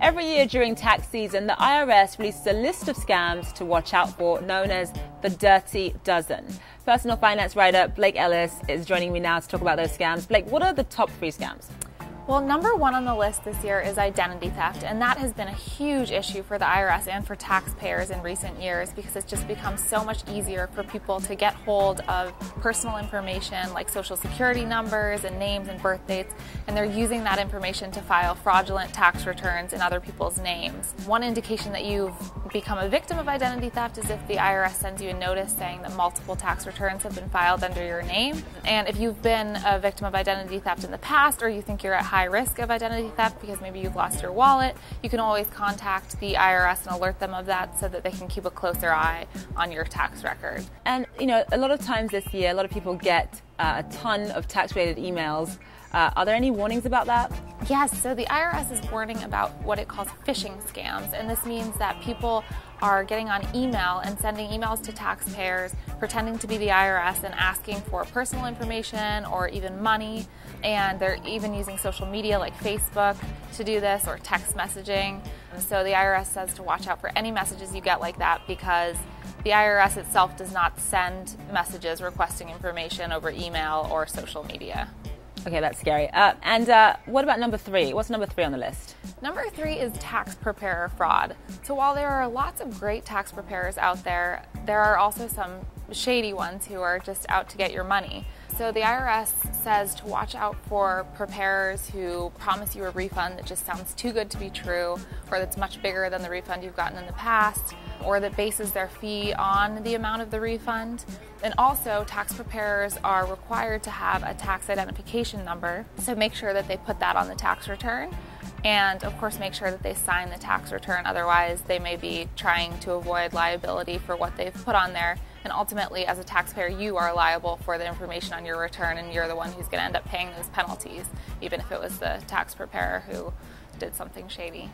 Every year during tax season, the IRS releases a list of scams to watch out for, known as the Dirty Dozen. Personal finance writer Blake Ellis is joining me now to talk about those scams. Blake, what are the top 3 scams? Well, number 1 on the list this year is identity theft, and that has been a huge issue for the IRS and for taxpayers in recent years because it's just become so much easier for people to get hold of personal information like social security numbers and names and birth dates, and they're using that information to file fraudulent tax returns in other people's names. One indication that you've become a victim of identity theft is if the IRS sends you a notice saying that multiple tax returns have been filed under your name. And if you've been a victim of identity theft in the past, or you think you're at high risk of identity theft because maybe you've lost your wallet, you can always contact the IRS and alert them of that so that they can keep a closer eye on your tax record. And a lot of times this year, a lot of people get a ton of tax-related emails. Are there any warnings about that? Yes, so the IRS is warning about what it calls phishing scams, and this means that people are getting on email and sending emails to taxpayers pretending to be the IRS and asking for personal information or even money, and they're even using social media like Facebook to do this or text messaging. And so the IRS says to watch out for any messages you get like that because the IRS itself does not send messages requesting information over email or social media. Okay, that's scary. And what about number 3? What's number 3 on the list? Number 3 is tax preparer fraud. So while there are lots of great tax preparers out there, there are also some shady ones who are just out to get your money. So the IRS says to watch out for preparers who promise you a refund that just sounds too good to be true, or that's much bigger than the refund you've gotten in the past, or that bases their fee on the amount of the refund. And also, tax preparers are required to have a tax identification number, so make sure that they put that on the tax return. And of course, make sure that they sign the tax return, otherwise they may be trying to avoid liability for what they've put on there. And ultimately, as a taxpayer, you are liable for the information on your return, and you're the one who's going to end up paying those penalties, even if it was the tax preparer who did something shady.